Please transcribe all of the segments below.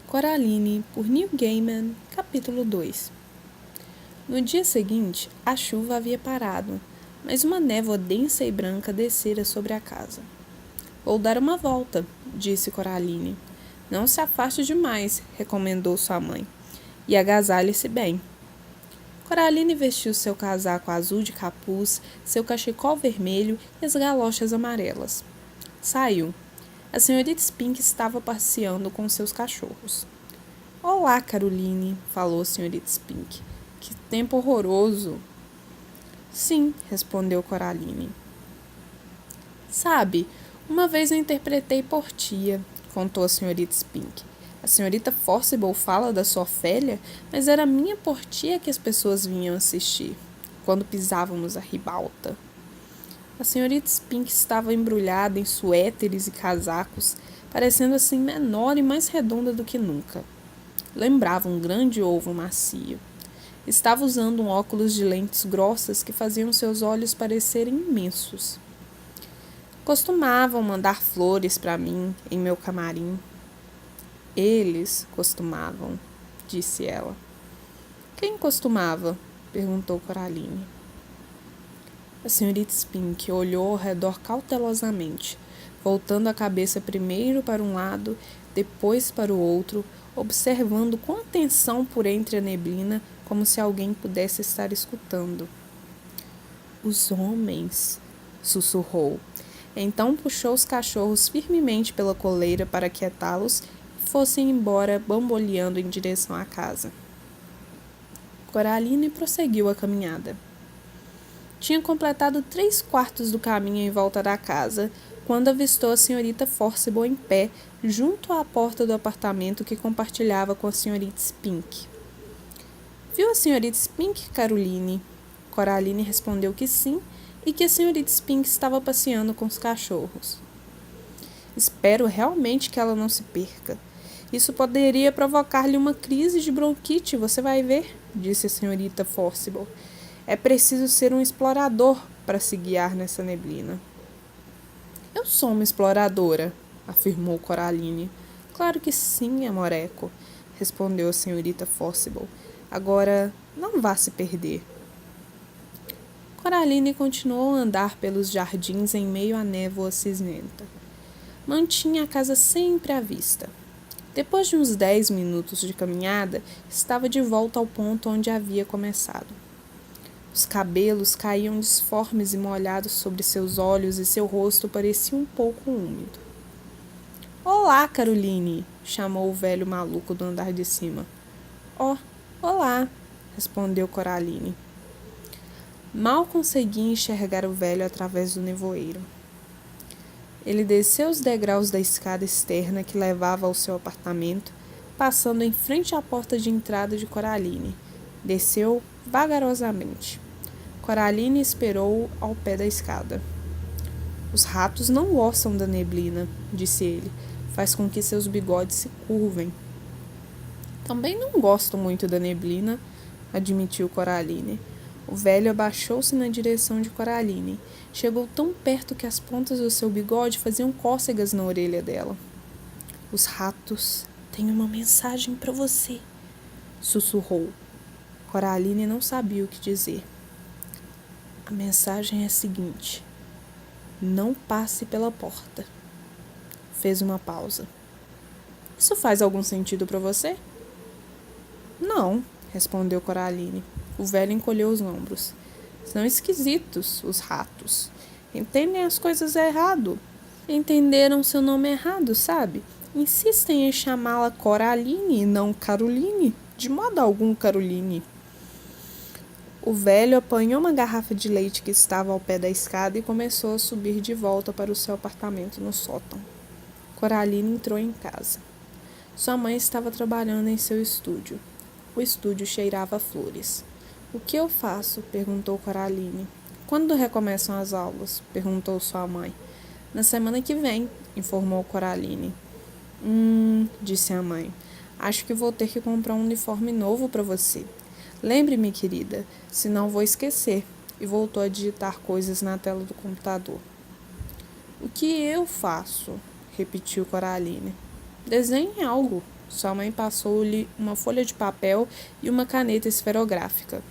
Coraline, por Neil Gaiman, capítulo 2. No dia seguinte, a chuva havia parado, mas uma névoa densa e branca descera sobre a casa. Vou dar uma volta, disse Coraline. Não se afaste demais, recomendou sua mãe, e agasalhe-se bem. Coraline vestiu seu casaco azul de capuz, seu cachecol vermelho e as galochas amarelas. Saiu. A senhorita Spink estava passeando com seus cachorros. Olá, Caroline, falou a senhorita Spink. Que tempo horroroso. Sim, respondeu Coraline. Sabe, uma vez eu interpretei Portia, contou a senhorita Spink. A senhorita Forcible fala da sua Ofélia, mas era a minha Portia que as pessoas vinham assistir, quando pisávamos a ribalta. A senhorita Spink estava embrulhada em suéteres e casacos, parecendo assim menor e mais redonda do que nunca. Lembrava um grande ovo macio. Estava usando um óculos de lentes grossas que faziam seus olhos parecerem imensos. Costumavam mandar flores para mim em meu camarim. Eles costumavam, disse ela. Quem costumava? Perguntou Coraline. A senhorita Spink olhou ao redor cautelosamente, voltando a cabeça primeiro para um lado, depois para o outro, observando com atenção por entre a neblina, como se alguém pudesse estar escutando. Os homens, sussurrou. Então puxou os cachorros firmemente pela coleira para aquietá-los e fossem embora bamboleando em direção à casa. Coraline prosseguiu a caminhada. Tinha completado 3/4 do caminho em volta da casa, quando avistou a senhorita Forcible em pé, junto à porta do apartamento que compartilhava com a senhorita Spink. Viu a senhorita Spink, Caroline? Coraline respondeu que sim, e que a senhorita Spink estava passeando com os cachorros. Espero realmente que ela não se perca. Isso poderia provocar-lhe uma crise de bronquite, você vai ver, disse a senhorita Forcible. É preciso ser um explorador para se guiar nessa neblina. Eu sou uma exploradora, afirmou Coraline. Claro que sim, amoreco, respondeu a senhorita Forcible. Agora, não vá se perder. Coraline continuou a andar pelos jardins em meio à névoa cinzenta. Mantinha a casa sempre à vista. Depois de uns 10 minutos de caminhada, estava de volta ao ponto onde havia começado. Os cabelos caíam disformes e molhados sobre seus olhos e seu rosto parecia um pouco úmido. Olá, Caroline, chamou o velho maluco do andar de cima. Olá, respondeu Coraline. Mal conseguia enxergar o velho através do nevoeiro. Ele desceu os degraus da escada externa que levava ao seu apartamento, passando em frente à porta de entrada de Coraline. Desceu vagarosamente. Coraline esperou ao pé da escada. Os ratos não gostam da neblina, disse ele. Faz com que seus bigodes se curvem. Também não gosto muito da neblina, admitiu Coraline. O velho abaixou-se na direção de Coraline. Chegou tão perto que as pontas do seu bigode faziam cócegas na orelha dela. Os ratos têm uma mensagem para você, sussurrou. Coraline não sabia o que dizer. A mensagem é a seguinte: não passe pela porta. Fez uma pausa. Isso faz algum sentido para você? Não, respondeu Coraline. O velho encolheu os ombros. São esquisitos, os ratos. Entendem as coisas errado. Entenderam seu nome errado, sabe? Insistem em chamá-la Coraline e não Caroline. De modo algum, Caroline. O velho apanhou uma garrafa de leite que estava ao pé da escada e começou a subir de volta para o seu apartamento no sótão. Coraline entrou em casa. Sua mãe estava trabalhando em seu estúdio. O estúdio cheirava a flores. O que eu faço? Perguntou Coraline. Quando recomeçam as aulas? Perguntou sua mãe. Na semana que vem, informou Coraline. Disse a mãe. Acho que vou ter que comprar um uniforme novo para você. Lembre-me, querida, senão vou esquecer. E voltou a digitar coisas na tela do computador. O que eu faço? Repetiu Coraline. Desenhe algo, Sua mãe passou-lhe uma folha de papel e uma caneta esferográfica.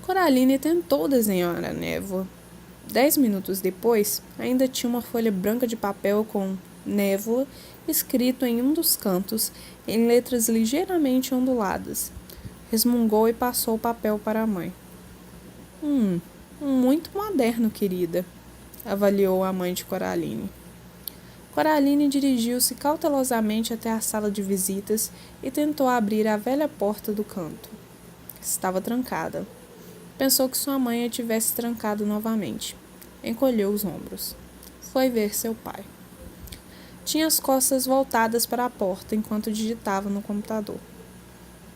Coraline tentou desenhar a névoa. 10 minutos depois, ainda tinha uma folha branca de papel com névoa escrito em um dos cantos, em letras ligeiramente onduladas. Resmungou e passou o papel para a mãe. Muito moderno, querida, avaliou a mãe de Coraline. Coraline dirigiu-se cautelosamente até a sala de visitas e tentou abrir a velha porta do canto. Estava trancada. Pensou que sua mãe a tivesse trancado novamente. Encolheu os ombros. Foi ver seu pai. Tinha as costas voltadas para a porta enquanto digitava no computador.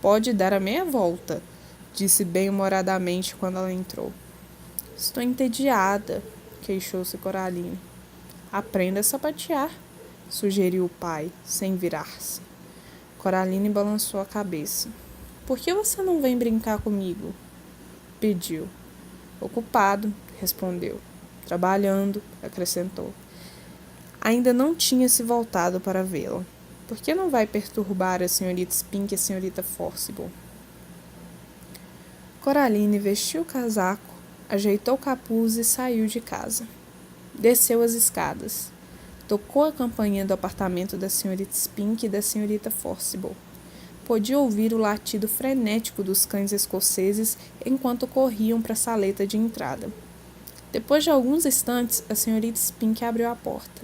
Pode dar a meia volta, disse bem-humoradamente quando ela entrou. Estou entediada, queixou-se Coraline. Aprenda a sapatear, sugeriu o pai, sem virar-se. Coraline balançou a cabeça. Por que você não vem brincar comigo? Pediu. Ocupado, respondeu. Trabalhando, acrescentou. Ainda não tinha se voltado para vê-la. Por que não vai perturbar a senhorita Spink e a senhorita Forcible? Coraline vestiu o casaco, ajeitou o capuz e saiu de casa. Desceu as escadas. Tocou a campainha do apartamento da senhorita Spink e da senhorita Forcible. Podia ouvir o latido frenético dos cães escoceses enquanto corriam para a saleta de entrada. Depois de alguns instantes, a senhorita Spink abriu a porta.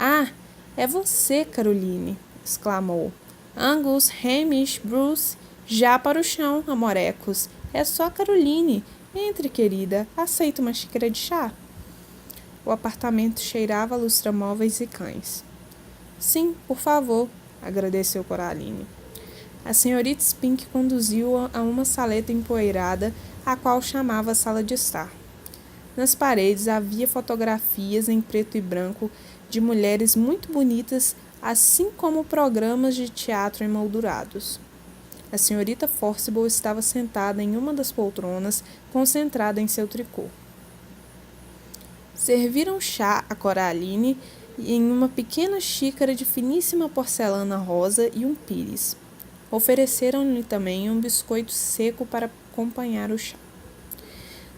Ah, é você, Caroline, exclamou. Angus, Hamish, Bruce, já para o chão, amorecos. É só Caroline. Entre, querida. Aceita uma xícara de chá? O apartamento cheirava a lustramóveis e cães. Sim, por favor, agradeceu Coraline. A senhorita Spink conduziu-a a uma saleta empoeirada, a qual chamava sala de estar. Nas paredes havia fotografias em preto e branco de mulheres muito bonitas, assim como programas de teatro emoldurados. A senhorita Forcible estava sentada em uma das poltronas, concentrada em seu tricô. Serviram chá a Coraline em uma pequena xícara de finíssima porcelana rosa e um pires. Ofereceram-lhe também um biscoito seco para acompanhar o chá.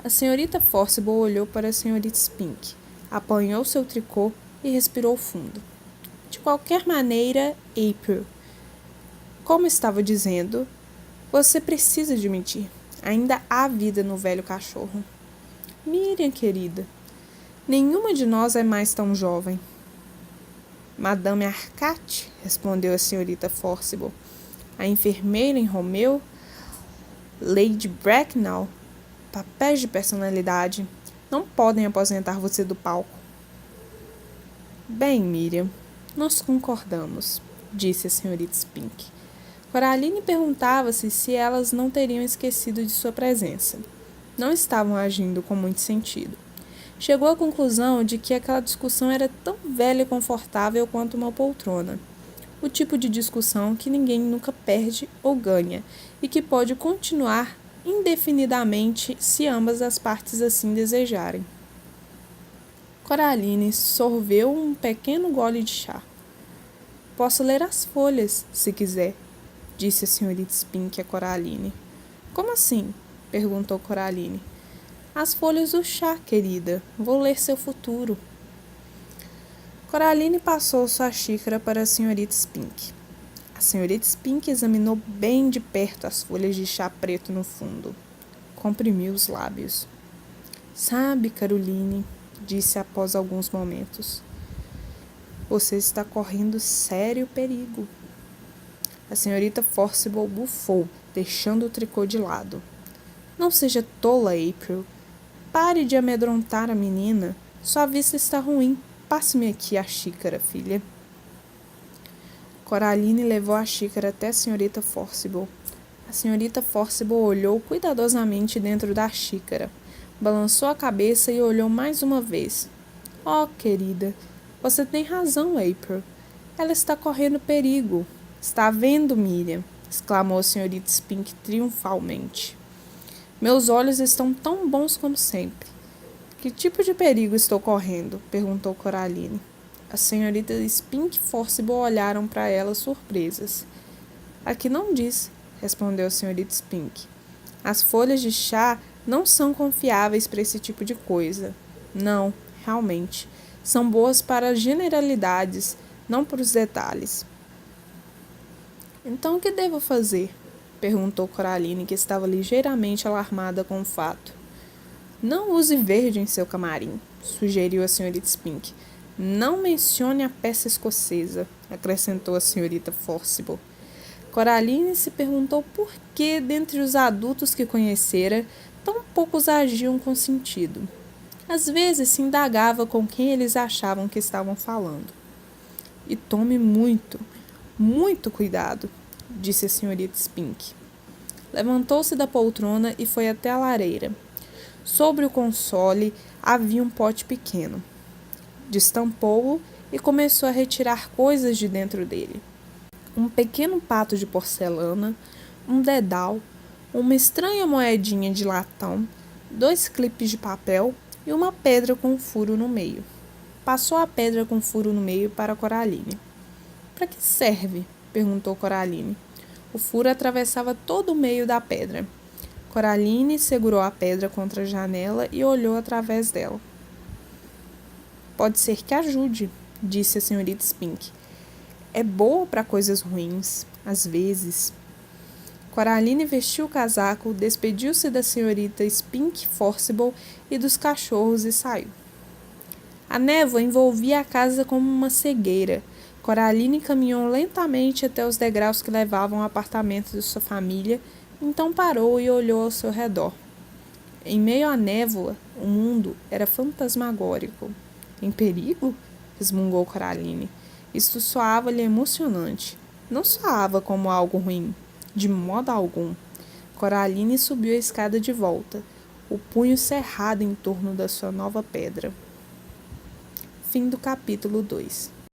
A senhorita Forcible olhou para a senhorita Spink, apanhou seu tricô e respirou fundo. De qualquer maneira, April, como estava dizendo, você precisa admitir, ainda há vida no velho cachorro. Miriam, querida, nenhuma de nós é mais tão jovem. Madame Arcate, respondeu a senhorita Forcible. A enfermeira em Romeu, Lady Bracknell, papéis de personalidade, não podem aposentar você do palco. Bem, Miriam, nós concordamos, disse a senhorita Spink. Coraline perguntava-se se elas não teriam esquecido de sua presença. Não estavam agindo com muito sentido. Chegou à conclusão de que aquela discussão era tão velha e confortável quanto uma poltrona. O tipo de discussão que ninguém nunca perde ou ganha e que pode continuar indefinidamente se ambas as partes assim desejarem. Coraline sorveu um pequeno gole de chá. Posso ler as folhas, se quiser, disse a senhorita Spink a Coraline. Como assim? Perguntou Coraline. As folhas do chá, querida. Vou ler seu futuro. Coraline passou sua xícara para a senhorita Spink. A senhorita Spink examinou bem de perto as folhas de chá preto no fundo. Comprimiu os lábios. Sabe, Caroline, disse após alguns momentos, você está correndo sério perigo. A senhorita Forcible bufou, deixando o tricô de lado. Não seja tola, April. Pare de amedrontar a menina. Sua vista está ruim. Passe-me aqui a xícara, filha. Coraline levou a xícara até a senhorita Forcible. A senhorita Forcible olhou cuidadosamente dentro da xícara. Balançou a cabeça e olhou mais uma vez. Oh, querida, você tem razão, April. Ela está correndo perigo. Está vendo, Miriam? Exclamou a senhorita Spink triunfalmente. Meus olhos estão tão bons como sempre. Que tipo de perigo estou correndo? Perguntou Coraline. A senhorita Spink e Forcible olharam para ela surpresas. Aqui não diz, respondeu a senhorita Spink. As folhas de chá não são confiáveis para esse tipo de coisa. Não, realmente. São boas para generalidades, não para os detalhes. Então o que devo fazer? Perguntou Coraline, que estava ligeiramente alarmada com o fato. Não use verde em seu camarim, sugeriu a senhorita Spink. Não mencione a peça escocesa, acrescentou a senhorita Forcible. Coraline se perguntou por que, dentre os adultos que conhecera, tão poucos agiam com sentido. Às vezes se indagava com quem eles achavam que estavam falando. E tome muito cuidado, disse a senhorita Spink. Levantou-se da poltrona e foi até a lareira. Sobre o console havia um pote pequeno. Destampou-o e começou a retirar coisas de dentro dele. Um pequeno pato de porcelana, um dedal, uma estranha moedinha de latão, 2 clipes de papel e uma pedra com um furo no meio. Passou a pedra com furo no meio para Coraline. Para que serve? Perguntou Coraline. O furo atravessava todo o meio da pedra. Coraline segurou a pedra contra a janela e olhou através dela. Pode ser que ajude, disse a senhorita Spink. É boa para coisas ruins, às vezes. Coraline vestiu o casaco, despediu-se da senhorita Spink Forcible e dos cachorros e saiu. A névoa envolvia a casa como uma cegueira. Coraline caminhou lentamente até os degraus que levavam ao apartamento de sua família, então parou e olhou ao seu redor. Em meio à névoa, o mundo era fantasmagórico. Em perigo? Resmungou Coraline. Isto soava-lhe emocionante. Não soava como algo ruim, de modo algum. Coraline subiu a escada de volta, o punho cerrado em torno da sua nova pedra. Fim do capítulo 2.